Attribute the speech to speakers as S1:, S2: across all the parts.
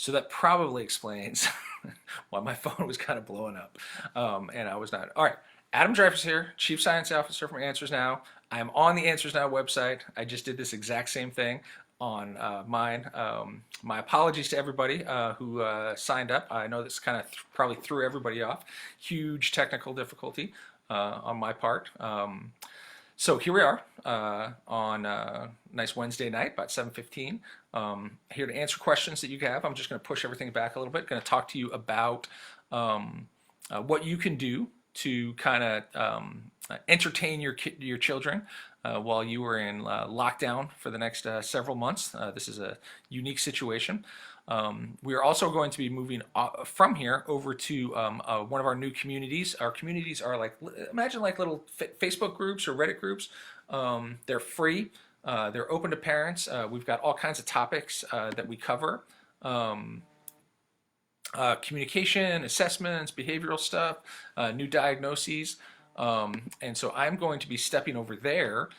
S1: So that probably explains why my phone was kind of blowing up, and I was not. All right, Adam Dreyfus here, Chief Science Officer from Answers Now. I'm on the Answers Now website. I just did this exact same thing on mine. My apologies to everybody who signed up. I know this kind of probably threw everybody off. Huge technical difficulty on my part. So here we are on a nice Wednesday night, about 7:15. Here to answer questions that you have. I'm just going to push everything back a little bit. Going to talk to you about what you can do to kind of entertain your children while you are in lockdown for the next several months. This is a unique situation. We are also going to be moving from here over to one of our new communities. Our communities are like, imagine like little Facebook groups or Reddit groups. They're free. They're open to parents. We've got all kinds of topics that we cover. Communication, assessments, behavioral stuff, new diagnoses. And so I'm going to be stepping over there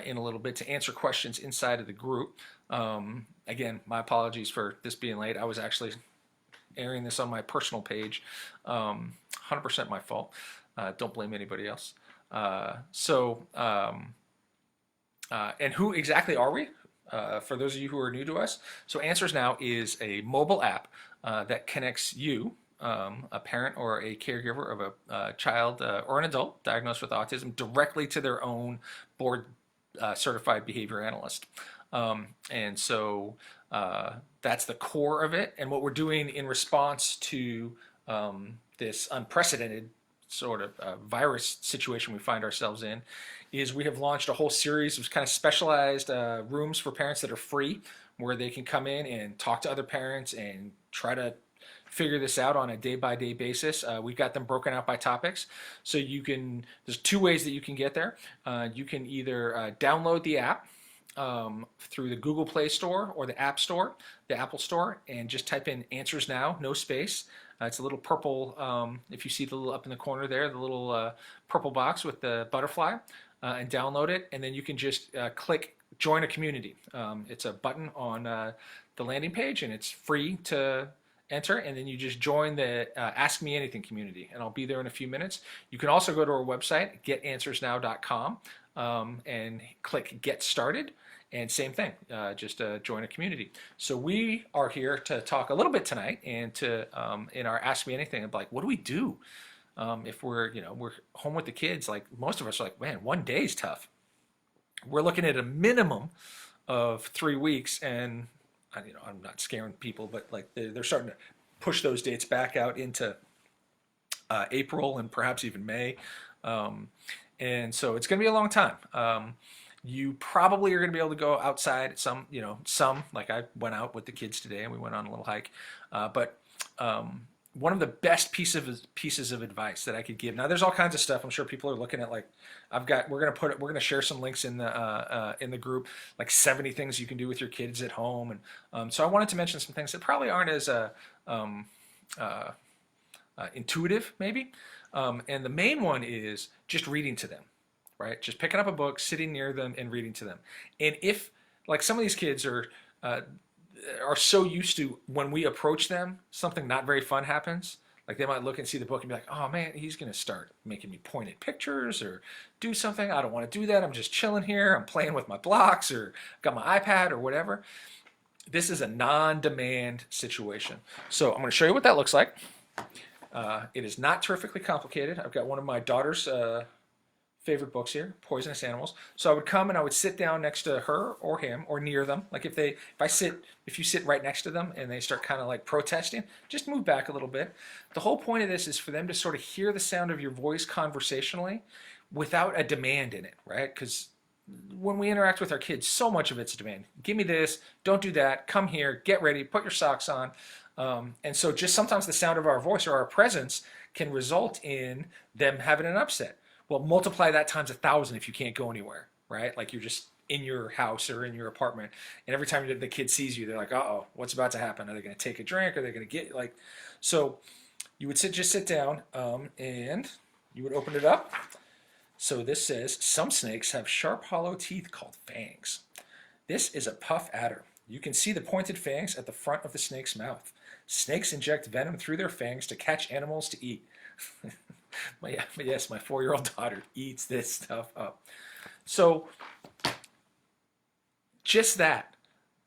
S1: in a little bit to answer questions inside of the group. Again, my apologies for this being late. I was actually airing this on my personal page. 100% my fault. Don't blame anybody else. And who exactly are we? For those of you who are new to us, so Answers Now is a mobile app that connects you, a parent or a caregiver of a child or an adult diagnosed with autism, directly to their own board certified behavior analyst. And so that's the core of it. And what we're doing in response to this unprecedented sort of virus situation we find ourselves in is we have launched a whole series of kind of specialized rooms for parents that are free, where they can come in and talk to other parents and try to figure this out on a day-by-day basis. We've got them broken out by topics. So there's two ways that you can get there. You can either download the app through the Google Play Store or the App Store, the Apple Store, and just type in Answers Now, no space. It's a little purple, if you see the little up in the corner there, the little purple box with the butterfly, and download it. And then you can just click Join a Community. It's a button on the landing page, and it's free to enter, and then you just join the Ask Me Anything community, and I'll be there in a few minutes. You can also go to our website, getanswersnow.com, and click Get Started, and same thing, just join a community. So we are here to talk a little bit tonight, and to in our Ask Me Anything, like, what do we do if we're home with the kids? Like, most of us are like, man, one day is tough. We're looking at a minimum of 3 weeks, and I'm not scaring people, but like they're starting to push those dates back out into April and perhaps even May. And so it's going to be a long time. You probably are going to be able to go outside some, like I went out with the kids today and we went on a little hike. But one of the best pieces of advice that I could give. Now, there's all kinds of stuff. I'm sure people are looking at, like, we're gonna share some links in the group, like 70 things you can do with your kids at home, and so I wanted to mention some things that probably aren't as intuitive, maybe. And the main one is just reading to them, right? Just picking up a book, sitting near them, and reading to them. And if, like, some of these kids are so used to, when we approach them, something not very fun happens. Like, they might look and see the book and be like, oh man, he's going to start making me point at pictures or do something. I don't want to do that. I'm just chilling here. I'm playing with my blocks, or got my iPad or whatever. This is a non-demand situation. So I'm going to show you what that looks like. It is not terrifically complicated. I've got one of my daughter's favorite books here, Poisonous Animals. So I would come and I would sit down next to her or him or near them. Like, if you sit right next to them and they start kind of like protesting, just move back a little bit. The whole point of this is for them to sort of hear the sound of your voice conversationally without a demand in it, right? Because when we interact with our kids, so much of it's a demand. Give me this, don't do that, come here, get ready, put your socks on. And so just sometimes the sound of our voice or our presence can result in them having an upset. Well, multiply that times 1,000 if you can't go anywhere, right? Like, you're just in your house or in your apartment, and every time the kid sees you, they're like, uh-oh, what's about to happen? Are they going to take a drink? Are they going to get, like... So you would just sit down, and you would open it up. So this says, some snakes have sharp, hollow teeth called fangs. This is a puff adder. You can see the pointed fangs at the front of the snake's mouth. Snakes inject venom through their fangs to catch animals to eat. Yes, my 4-year-old daughter eats this stuff up. So just that.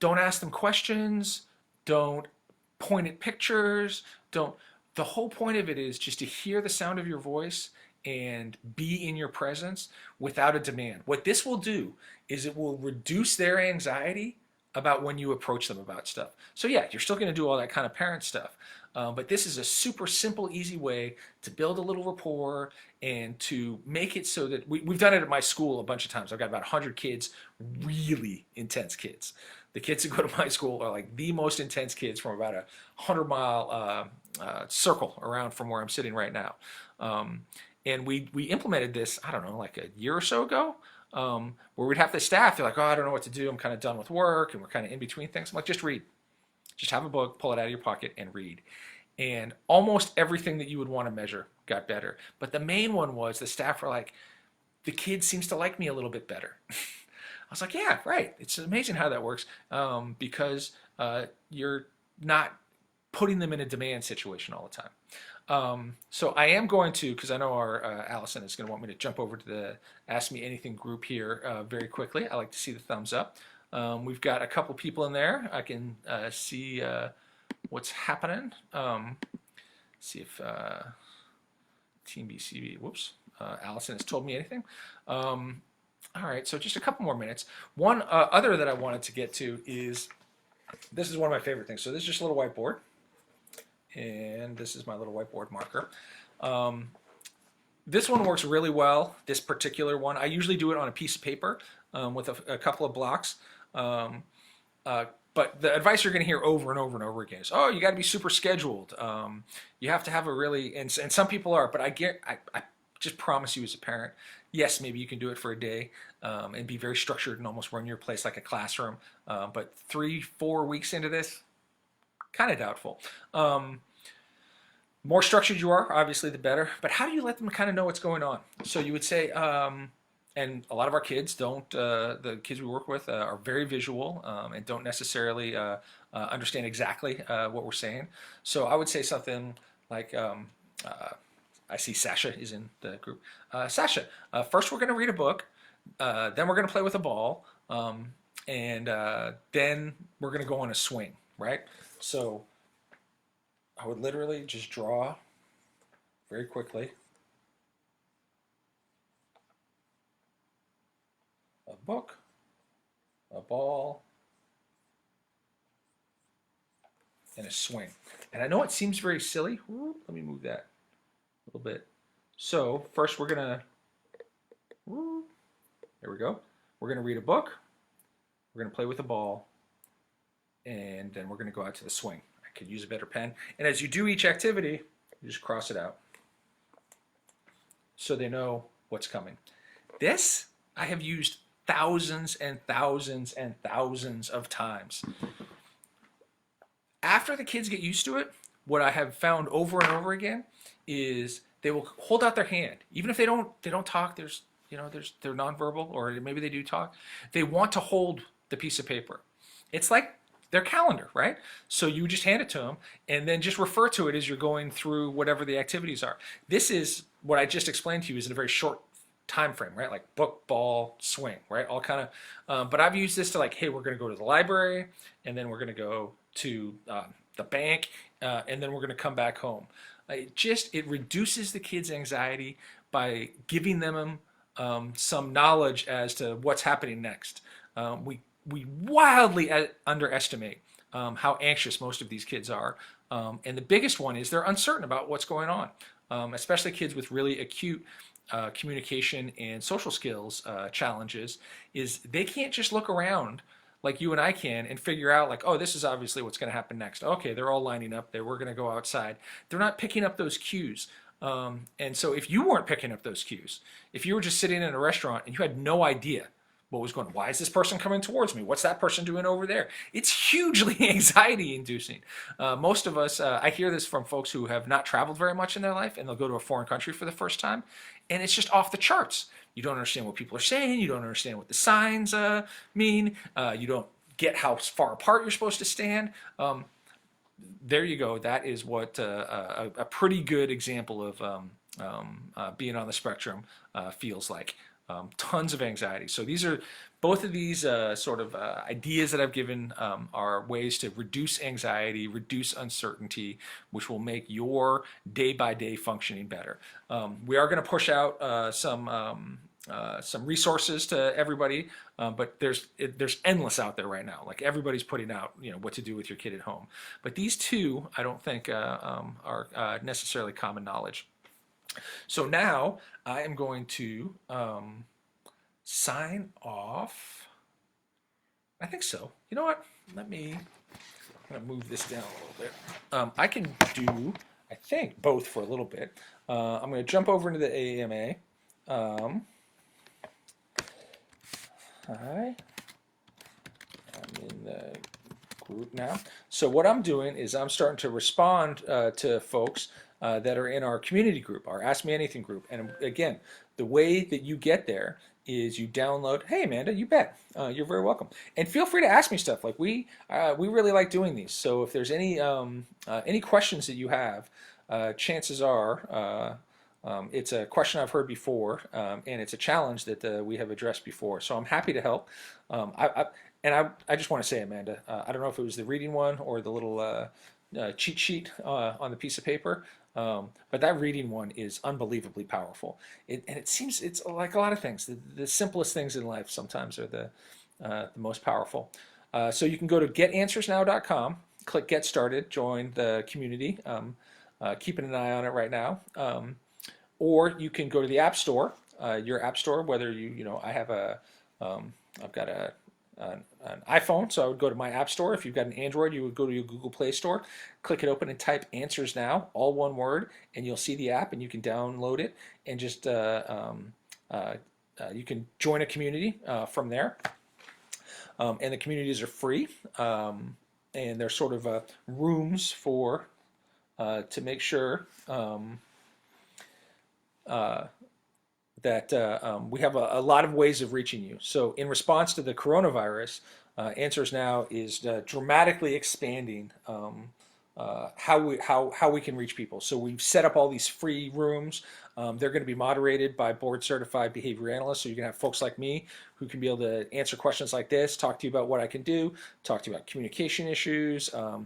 S1: Don't ask them questions. Don't point at pictures. Don't. The whole point of it is just to hear the sound of your voice and be in your presence without a demand. What this will do is it will reduce their anxiety about when you approach them about stuff. So yeah, you're still going to do all that kind of parent stuff. But this is a super simple, easy way to build a little rapport and to make it so that we've done it at my school a bunch of times. I've got about 100 kids, really intense kids. The kids that go to my school are like the most intense kids from about a 100-mile circle around from where I'm sitting right now. And we implemented this, I don't know, like a year or so ago, where we'd have the staff, they're like, oh, I don't know what to do. I'm kind of done with work and we're kind of in between things. I'm like, just read. Just have a book, pull it out of your pocket and read. And almost everything that you would want to measure got better. But the main one was the staff were like, the kid seems to like me a little bit better. I was like, yeah, right. It's amazing how that works, because you're not putting them in a demand situation all the time. So I am going to, because I know our Allison is going to want me to jump over to the Ask Me Anything group here very quickly. I like to see the thumbs up. We've got a couple people in there. I can see what's happening. See if Team BCB, whoops, Allison has told me anything. All right, so just a couple more minutes. One other that I wanted to get to is, this is one of my favorite things. So this is just a little whiteboard, and this is my little whiteboard marker. This one works really well, this particular one. I usually do it on a piece of paper with a couple of blocks. But the advice you're going to hear over and over and over again is, oh, you got to be super scheduled. You have to have a really, and some people are, but I just promise you as a parent, yes, maybe you can do it for a day and be very structured and almost run your place like a classroom. But 3-4 weeks into this, kind of doubtful. More structured you are, obviously, the better. But how do you let them kind of know what's going on? So you would say, and a lot of our kids don't, the kids we work with are very visual and don't necessarily understand exactly what we're saying. So I would say something like, I see Sasha is in the group. Sasha, first we're going to read a book, then we're going to play with a ball, and then we're going to go on a swing, right? So I would literally just draw very quickly a book, a ball, and a swing. And I know it seems very silly. Ooh, let me move that a little bit. So first we're gonna, there we go. We're gonna read a book, we're gonna play with a ball, and then we're gonna go out to the swing. I could use a better pen. And as you do each activity, you just cross it out so they know what's coming. This I have used thousands and thousands and thousands of times. After the kids get used to it, what I have found over and over again is they will hold out their hand, even if they don't talk. They're nonverbal, or maybe they do talk. They want to hold the piece of paper. It's like their calendar, right? So you just hand it to them, and then just refer to it as you're going through whatever the activities are. This is what I just explained to you is in a very short time frame, right? Like book, ball, swing, right? All kind of. But I've used this to like, hey, we're going to go to the library, and then we're going to go to the bank, and then we're going to come back home. It reduces the kids' anxiety by giving them some knowledge as to what's happening next. We wildly underestimate how anxious most of these kids are, and the biggest one is they're uncertain about what's going on, especially kids with really acute communication and social skills challenges. Is they can't just look around like you and I can and figure out like, oh, this is obviously what's going to happen next. Okay, they're all lining up there. We're going to go outside. They're not picking up those cues. And so if you weren't picking up those cues, if you were just sitting in a restaurant and you had no idea what was going on, why is this person coming towards me? What's that person doing over there? It's hugely anxiety inducing. Most of us, I hear this from folks who have not traveled very much in their life, and they'll go to a foreign country for the first time, and it's just off the charts. You don't understand what people are saying. You don't understand what the signs mean. You don't get how far apart you're supposed to stand. there you go. That is what a pretty good example of being on the spectrum feels like. Tons of anxiety. So these are both of these sort of ideas that I've given are ways to reduce anxiety, reduce uncertainty, which will make your day-by-day functioning better. We are going to push out some resources to everybody, but there's endless out there right now. Like everybody's putting out, what to do with your kid at home. But these two, I don't think are necessarily common knowledge. So now I am going to sign off. I think so. You know what? I'm gonna move this down a little bit. I can do, I think, both for a little bit. I'm going to jump over into the AAMA. Hi, I'm in the group now. So what I'm doing is I'm starting to respond to folks that are in our community group, our Ask Me Anything group. And again, the way that you get there is you download. Hey, Amanda, you bet. You're very welcome. And feel free to ask me stuff. Like we really like doing these. So if there's any questions that you have, chances are it's a question I've heard before, and it's a challenge that we have addressed before. So I'm happy to help. I just want to say, Amanda, I don't know if it was the reading one or the little cheat sheet on the piece of paper, but that reading one is unbelievably powerful. And it seems it's like a lot of things. The simplest things in life sometimes are the most powerful. So you can go to getanswersnow.com, click Get Started, join the community. Keeping an eye on it right now. Or you can go to the App Store, your App Store, whether I have I've got an iPhone, so I would go to my App Store. If you've got an Android, you would go to your Google Play Store, click it open and type Answers Now, all one word, and you'll see the app and you can download it and just, you can join a community from there. And the communities are free, and they're sort of rooms for, to make sure that we have a lot of ways of reaching you. So in response to the coronavirus, Answers Now is dramatically expanding how we can reach people. So we've set up all these free rooms. They're going to be moderated by board certified behavior analysts. So you can have folks like me who can be able to answer questions like this, talk to you about what I can do, talk to you about communication issues. Are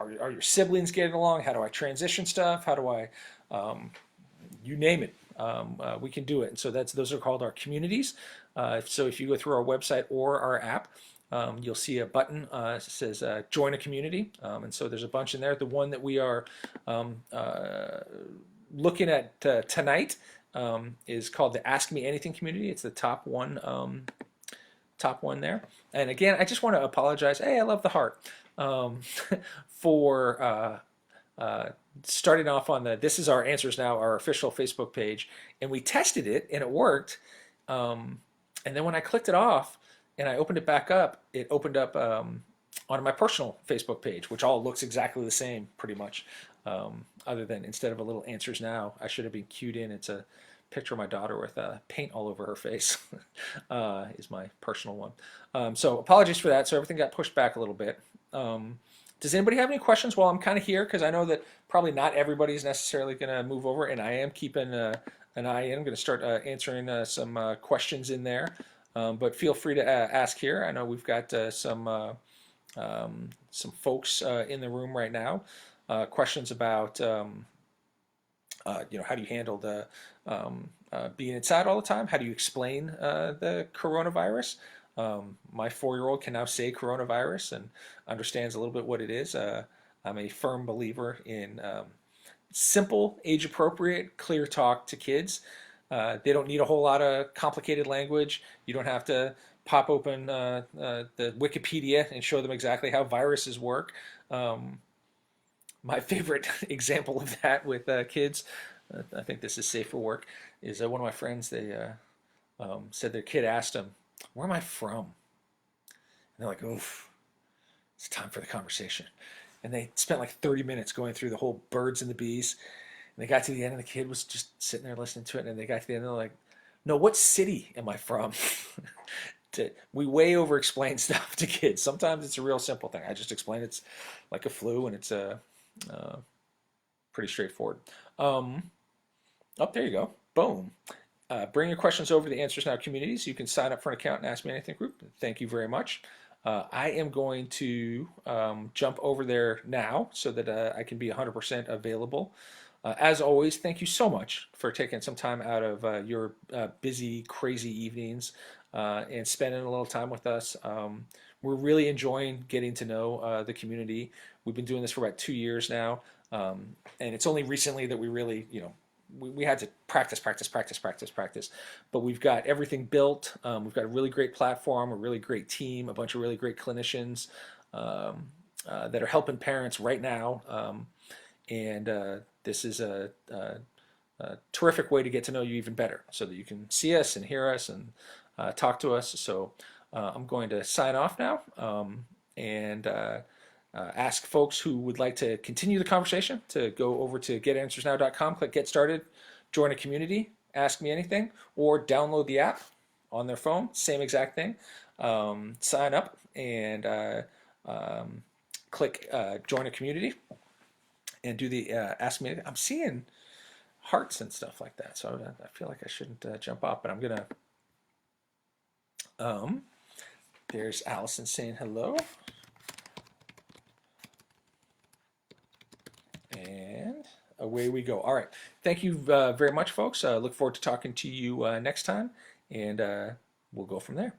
S1: your siblings getting along? How do I transition stuff? How do I, you name it. We can do it. And so those are called our communities. So if you go through our website or our app, you'll see a button that says join a community. And so there's a bunch in there. The one that we are looking at tonight is called the Ask Me Anything community. It's the top one there. And again, I just want to apologize. Hey, I love the heart for starting off on This Is Our Answers Now, our official Facebook page, and we tested it and it worked. And then when I clicked it off and I opened it back up, it opened up on my personal Facebook page, which all looks exactly the same pretty much. Other than instead of a little Answers Now, I should have been cued in. It's a picture of my daughter with paint all over her face is my personal one. So apologies for that. So everything got pushed back a little bit. Does anybody have any questions while I'm kind of here? Because I know that probably not everybody's necessarily going to move over, and I am keeping an eye in. I'm going to start answering some questions in there, but feel free to ask here. I know we've got some folks in the room right now. Questions about how do you handle the being inside all the time? How do you explain the coronavirus? My 4-year-old can now say coronavirus and understands a little bit what it is. I'm a firm believer in simple, age-appropriate, clear talk to kids. They don't need a whole lot of complicated language. You don't have to pop open the Wikipedia and show them exactly how viruses work. My favorite example of that with kids, I think this is safe for work, is one of my friends, they said their kid asked them, "Where am I from?" And they're like, "Oof, it's time for the conversation." And they spent like 30 minutes going through the whole birds and the bees. And they got to the end, and the kid was just sitting there listening to it. And they got to the end, and they're like, "No, what city am I from?" we way over explain stuff to kids. Sometimes it's a real simple thing. I just explain it's like a flu, and it's uh, pretty straightforward. Um, there you go. Boom. Bring your questions over to the Answers Now communities. You can sign up for an account and Ask Me Anything group. Thank you very much. I am going to jump over there now so that I can be 100% available. As always, thank you so much for taking some time out of your busy, crazy evenings and spending a little time with us. We're really enjoying getting to know the community. We've been doing this for about 2 years now, and it's only recently that we really, we had to practice, but we've got everything built. We've got a really great platform, a really great team, a bunch of really great clinicians that are helping parents right now. And this is a terrific way to get to know you even better so that you can see us and hear us and talk to us. So I'm going to sign off now and ask folks who would like to continue the conversation to go over to getanswersnow.com, click Get Started, join a community, ask me anything, or download the app on their phone, same exact thing. Sign up and click Join a Community and do the Ask Me Anything. I'm seeing hearts and stuff like that, so I feel like I shouldn't jump off, but I'm going to... there's Allison saying hello. And away we go. All right. Thank you very much, folks. Look forward to talking to you next time, and we'll go from there.